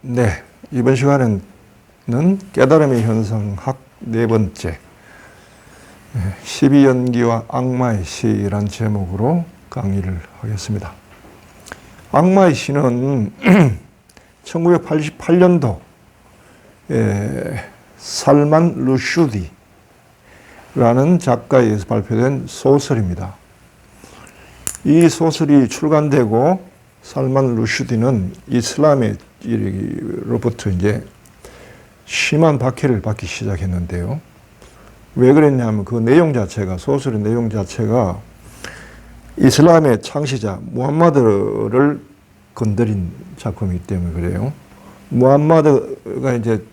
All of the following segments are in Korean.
네, 이번 시간에는 깨달음의 현상학 네 번째 12연기와 악마의 시란 제목으로 강의를 하겠습니다. 악마의 시는 1988년도 살만 루슈디라는 작가에 의해서 발표된 소설입니다. 이 소설이 출간되고 살만 루슈디는 이슬람으로부터 이제 심한 박해를 받기 시작했는데요. 왜 그랬냐면 그 내용 자체가, 소설의 내용 자체가 이슬람의 창시자 무함마드를 건드린 작품이기 때문에 그래요. 무함마드가 이제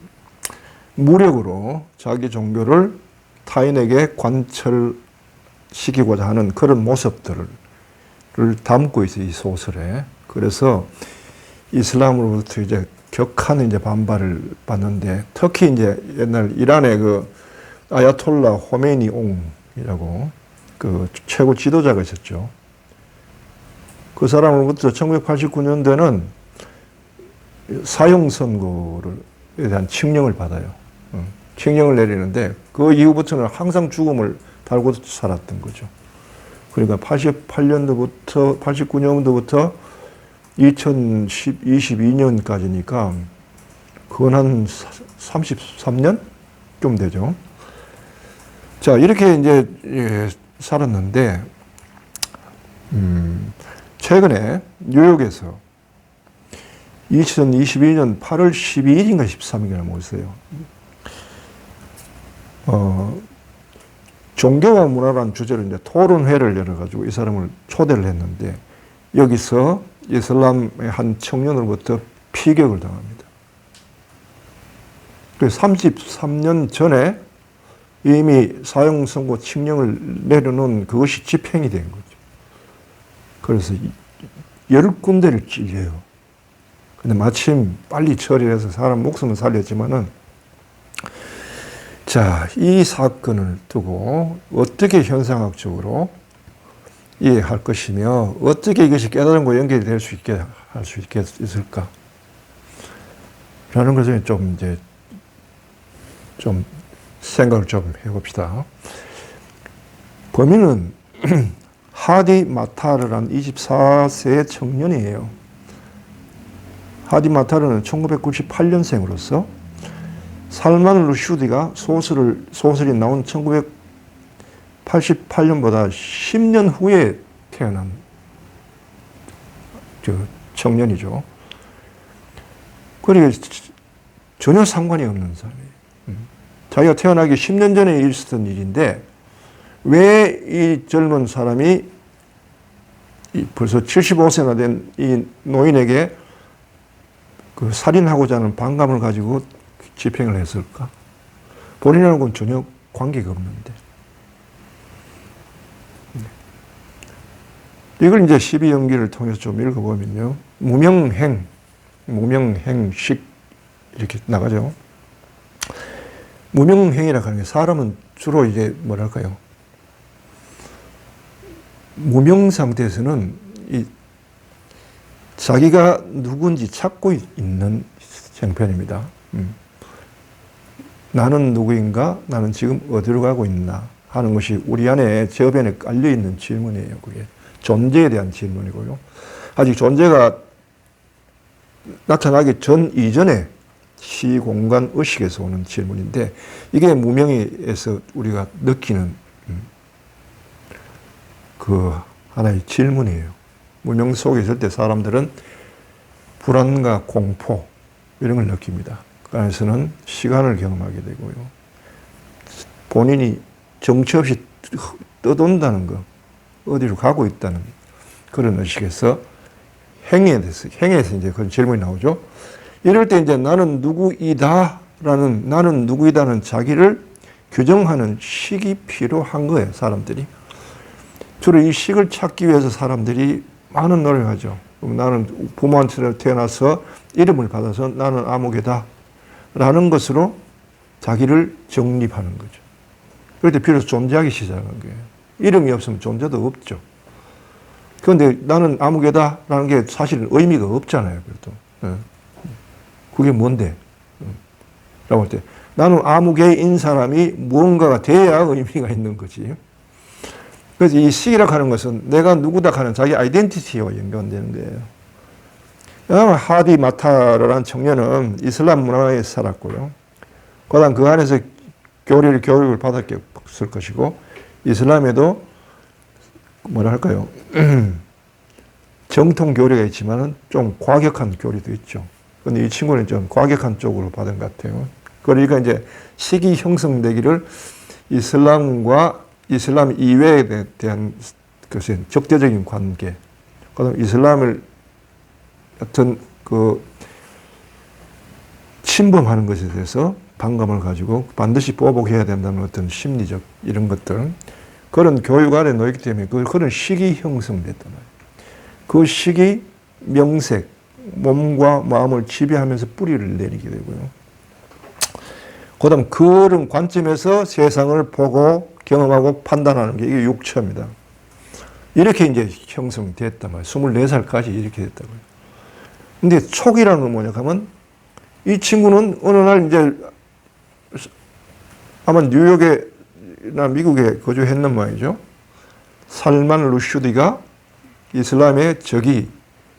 무력으로 자기 종교를 타인에게 관철시키고자 하는 그런 모습들을 담고 있어요, 이 소설에. 그래서 이슬람으로부터 이제 격한 이제 반발을 받는데, 특히 이제 옛날 이란의 그 아야톨라 호메니 옹이라고 그 최고 지도자가 있었죠. 그 사람으로부터 1989년도에는 사형 선고에 대한 칙령을 받아요. 칙령을 내리는데 그 이후부터는 항상 죽음을 달고 살았던 거죠. 그러니까 88년도부터 89년도부터 2022년까지니까 그건 한 33년쯤 되죠. 자, 이렇게 이제 살았는데 최근에 뉴욕에서 2022년 8월 12일인가 13일이나 모였어요. 종교와 문화라는 주제로 이제 토론회를 열어가지고 이 사람을 초대를 했는데, 여기서 이슬람의 한 청년으로부터 피격을 당합니다. 그래서 33년 전에 이미 사형 선고 칙령을 내려놓은 그것이 집행이 된 거죠. 그래서 10군데를 찔려요. 근데 마침 빨리 처리해서 사람 목숨을 살렸지만은, 자, 이 사건을 두고 어떻게 현상학적으로 이해할 것이며 어떻게 이것이 깨달음과 연결이 될 수 있게 할 수 있을까? 라는 것을 좀 생각을 좀 해봅시다. 범인은 하디 마타르라는 24세의 청년이에요. 하디 마타르는 1998년생으로서 살만 루슈디가 소설이 나온 1988년보다 10년 후에 태어난 청년이죠. 그러니까 전혀 상관이 없는 사람이에요. 자기가 태어나기 10년 전에 있었던 일인데 왜 이 젊은 사람이 벌써 75세나 된 이 노인에게 그 살인하고자 하는 반감을 가지고 집행을 했을까? 본인하고는 전혀 관계가 없는데. 이걸 이제 12연기를 통해서 좀 읽어보면요. 무명행식 이렇게 나가죠. 무명행이라고 하는 게 사람은 주로 이제 뭐랄까요. 무명 상태에서는 자기가 누군지 찾고 있는 형편입니다. 나는 누구인가? 나는 지금 어디로 가고 있나? 하는 것이 우리 안에 저변에 깔려있는 질문이에요. 그게 존재에 대한 질문이고요. 아직 존재가 나타나기 이전에 시공간 의식에서 오는 질문인데, 이게 무명에서 우리가 느끼는 그 하나의 질문이에요. 무명 속에 있을 때 사람들은 불안과 공포 이런 걸 느낍니다. 그 안에서는 시간을 경험하게 되고요. 본인이 정처 없이 떠돈다는 거, 어디로 가고 있다는 그런 의식에서 행위에서 이제 그런 질문이 나오죠. 이럴 때 이제 나는 누구이다는 자기를 규정하는 식이 필요한 거예요, 사람들이. 주로 이 식을 찾기 위해서 사람들이 많은 노력을 하죠. 나는 부모한테 태어나서 이름을 받아서 나는 아무개다 라는 것으로 자기를 정립하는 거죠. 그럴 때 비로소 존재하기 시작한 거예요. 이름이 없으면 존재도 없죠. 그런데 나는 아무개다라는 게 사실은 의미가 없잖아요. 그래도. 그게 뭔데? 라고 할 때 나는 아무개인 사람이 무언가가 돼야 의미가 있는 거지. 그래서 이 시기라고 하는 것은 내가 누구다 하는 자기 아이덴티티와 연관되는 거예요. 하디 마타르라는 청년은 이슬람 문화에 살았고요. 그다음 그 안에서 교육을 받았을 것이고 이슬람에도 뭐라 할까요? 정통 교리가 있지만은 좀 과격한 교리도 있죠. 근데 이 친구는 좀 과격한 쪽으로 받은 것 같아요. 그러니까 이제 시기 형성되기를 이슬람과 이슬람 이외에 대한 것은 적대적인 관계, 그다음 이슬람을 어떤 침범하는 것에 대해서 반감을 가지고 반드시 보복해야 된다는 어떤 심리적 이런 것들, 그런 교육 안에 놓이기 때문에 그런 식이 형성됐단 말이에요. 그 식이 명색, 몸과 마음을 지배하면서 뿌리를 내리게 되고요. 그 다음 그런 관점에서 세상을 보고 경험하고 판단하는 게 이게 육처입니다. 이렇게 이제 형성됐단 말이에요. 24살까지 이렇게 됐다고요. 근데 촉이라는 건 뭐냐 하면 이 친구는 어느 날 이제 아마 뉴욕이나 미국에 거주했는 모양이죠. 살만 루슈디가 이슬람의 적이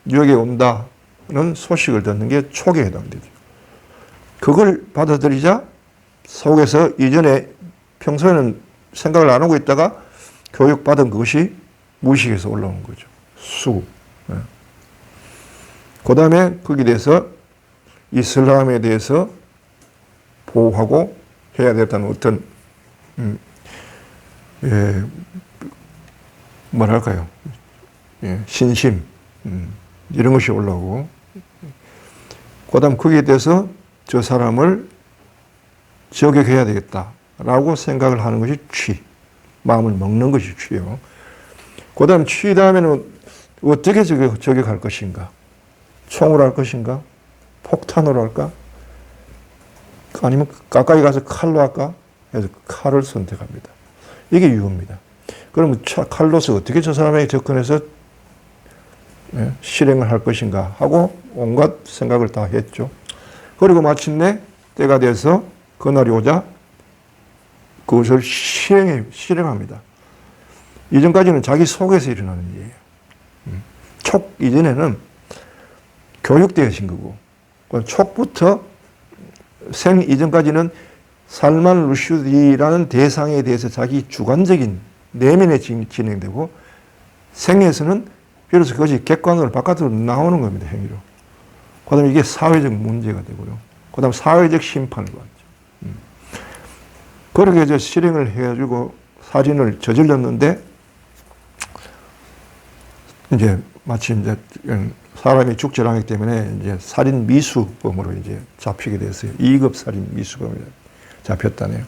뉴욕에 온다는 소식을 듣는 게 촉에 해당되죠. 그걸 받아들이자 속에서 이전에 평소에는 생각을 안 하고 있다가 교육받은 그것이 무의식에서 올라오는 거죠. 수. 네. 그 다음에 거기에 대해서 이슬람에 대해서 보호하고 해야 되겠다는 어떤 뭐랄까요? 신심 이런 것이 올라오고 그 다음 거기에 대해서 저 사람을 저격해야 되겠다라고 생각을 하는 것이 취. 마음을 먹는 것이 취예요. 그 다음 취 다음에는 어떻게 저격할 것인가? 총으로 할 것인가? 폭탄으로 할까? 아니면 가까이 가서 칼로 할까? 해서 칼을 선택합니다. 이게 유효입니다. 그러면 칼로서 어떻게 저 사람에게 접근해서 실행을 할 것인가 하고 온갖 생각을 다 했죠. 그리고 마침내 때가 돼서 그날이 오자 그것을 실행합니다. 이전까지는 자기 속에서 일어나는 일이에요. 촉 이전에는 교육되어진 거고 촉부터 생 이전까지는 살만 루슈디라는 대상에 대해서 자기 주관적인 내면에 진행되고 생에서는 비로소 그것이 객관으로 바깥으로 나오는 겁니다. 행위로. 그 다음에 이게 사회적 문제가 되고요. 그 다음 사회적 심판을 받죠. 그렇게 이제 실행을 해가지고 살인을 저질렀는데 이제 마침 이제 사람이 죽절하기 때문에 이제 살인 미수범으로 이제 잡히게 됐어요. 2급 살인 미수범으로 잡혔다네요.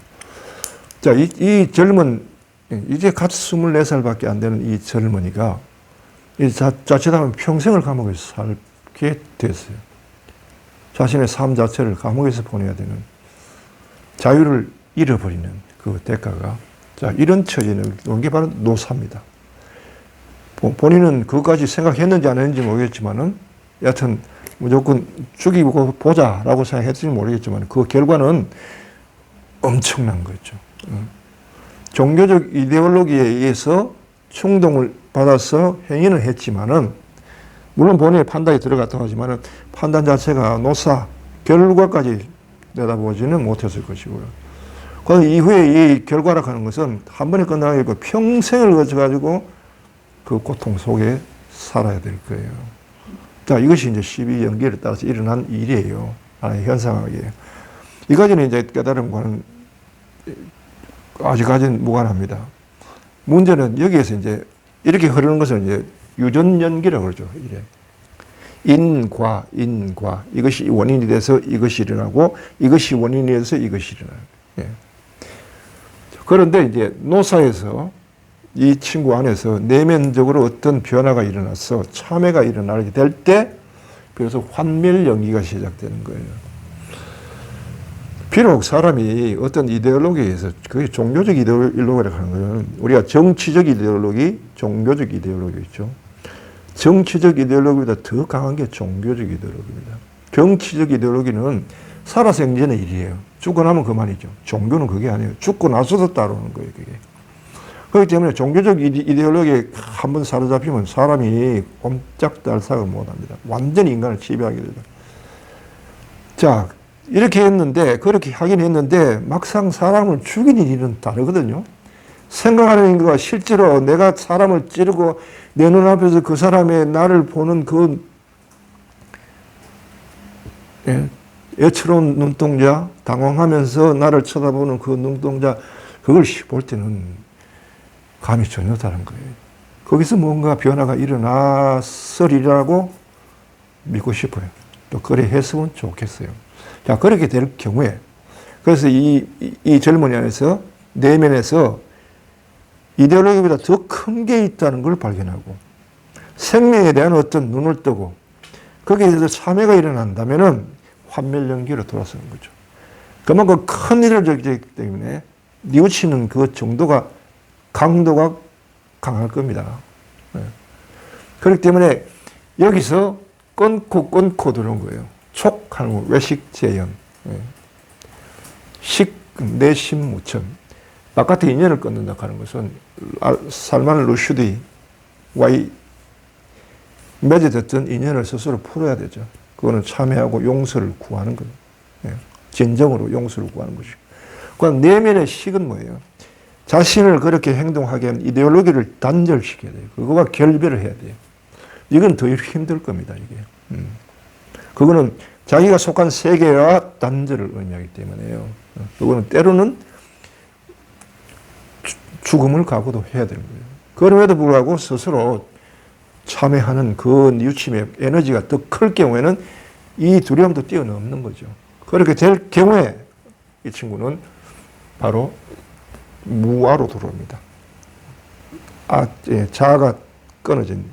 자, 이 젊은 이제 갓 24살밖에 안 되는 이 젊은이가 자칫하면 평생을 감옥에서 살게 됐어요. 자신의 삶 자체를 감옥에서 보내야 되는 자유를 잃어버리는 그 대가가 자 이런 처지는 이게 바로 노사입니다. 본인은 그것까지 생각했는지 안 했는지 모르겠지만은 여하튼 무조건 죽이고 보자라고 생각했을지 모르겠지만 그 결과는 엄청난 거죠. 종교적 이데올로기에 의해서 충동을 받아서 행위는 했지만은 물론 본인의 판단이 들어갔다고 하지만은 판단 자체가 노사 결과까지 내다보지는 못했을 것이고요. 그 이후에 이 결과라고 하는 것은 한 번에 끝나는 게 평생을 거쳐가지고 그 고통 속에 살아야 될 거예요. 자, 이것이 이제 12연계를 따라서 일어난 일이에요. 하나의 현상학이에요. 이까지는 이제 깨달음과는 아직까지는 무관합니다. 문제는 여기에서 이제 이렇게 흐르는 것을 이제 유전연기라고 그러죠. 이래. 인과 이것이 원인이 돼서 이것이 일어나고 이것이 원인이 돼서 이것이 일어나요. 예. 그런데 이제 노사에서 이 친구 안에서 내면적으로 어떤 변화가 일어나서 참회가 일어나게 될 때 비로소 환멸연기가 시작되는 거예요. 비록 사람이 어떤 이데올로기에서 그게 종교적 이데올로기라고 하는 거는 우리가 정치적 이데올로기, 종교적 이데올로기 있죠. 정치적 이데올로기보다 더 강한 게 종교적 이데올로기입니다. 정치적 이데올로기는 살아생전의 일이에요. 죽고 나면 그만이죠. 종교는 그게 아니에요. 죽고 나서도 따라오는 거예요, 그게. 그렇기 때문에 종교적 이데올로기에 한번 사로잡히면 사람이 꼼짝도 할 생각을 못 합니다. 완전히 인간을 지배하게 되죠. 자, 이렇게 했는데, 그렇게 하긴 했는데, 막상 사람을 죽이는 일은 다르거든요. 생각하는 것과 실제로 내가 사람을 찌르고 내 눈앞에서 그 사람의 나를 보는 그 애처로운 눈동자, 당황하면서 나를 쳐다보는 그 눈동자, 그걸 볼 때는 감이 전혀 다른 거예요. 거기서 뭔가 변화가 일어났으리라고 믿고 싶어요. 또 그래 했으면 좋겠어요. 자, 그렇게 될 경우에, 그래서 이 젊은이 안에서, 내면에서 이데올로기보다 더 큰 게 있다는 걸 발견하고, 생명에 대한 어떤 눈을 뜨고, 거기에 대해서 참회가 일어난다면은 환멸연기로 돌아서는 거죠. 그만큼 큰 일을 저지르기 때문에 뉘우치는 그 정도가, 강도가 강할 겁니다. 그렇기 때문에 여기서 끊고 들어온 거예요. 촉하는 거, 외식재현. 내심무천. 바깥의 인연을 끊는다 하는 것은 살만 루슈디와 맺어졌던 인연을 스스로 풀어야 되죠. 그거는 참회하고 용서를 구하는 거예요. 진정으로 용서를 구하는 것이고. 그러니까 내면의 식은 뭐예요? 자신을 그렇게 행동하게 하는 이데올로기를 단절시켜야 돼요. 그거와 결별을 해야 돼요. 이건 더 힘들 겁니다, 이게. 그거는 자기가 속한 세계와 단절을 의미하기 때문에요. 그거는 때로는 죽음을 각오도 해야 되는 거예요. 그럼에도 불구하고 스스로 참회하는 그 뉘우침의 에너지가 더 클 경우에는 이 두려움도 뛰어넘는 거죠. 그렇게 될 경우에 이 친구는 바로 무아로 들어옵니다. 자아가 끊어진,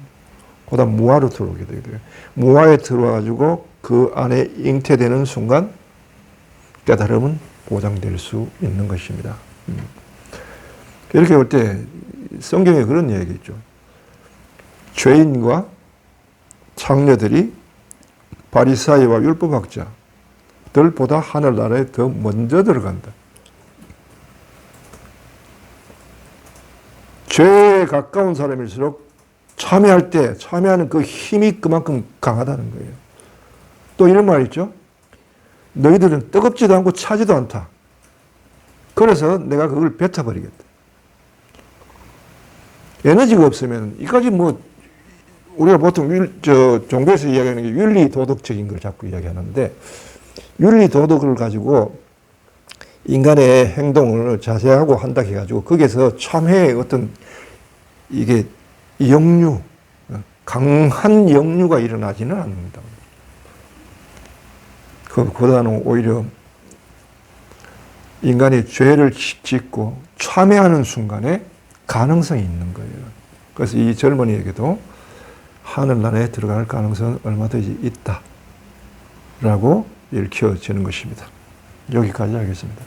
그다음 무아로 들어오게 돼요. 무아에 들어와가지고 그 안에 잉태되는 순간 깨달음은 보장될 수 있는 것입니다. 이렇게 볼 때 성경에 그런 이야기 있죠. 죄인과 창녀들이 바리사이와 율법학자들보다 하늘나라에 더 먼저 들어간다. 죄에 가까운 사람일수록 참여하는 그 힘이 그만큼 강하다는 거예요. 또 이런 말 있죠. 너희들은 뜨겁지도 않고 차지도 않다. 그래서 내가 그걸 뱉어버리겠다. 에너지가 없으면, 이까지 우리가 보통 종교에서 이야기하는 게 윤리 도덕적인 걸 자꾸 이야기하는데, 윤리 도덕을 가지고 인간의 행동을 자세하고 한다 해가지고, 거기에서 참회의 어떤, 이게 강한 역류가 일어나지는 않는다. 그보다는 오히려 인간이 죄를 짓고 참회하는 순간에 가능성이 있는 거예요. 그래서 이 젊은이에게도 하늘나라에 들어갈 가능성은 얼마든지 있다라고 읽혀지는 것입니다. 여기까지 하겠습니다.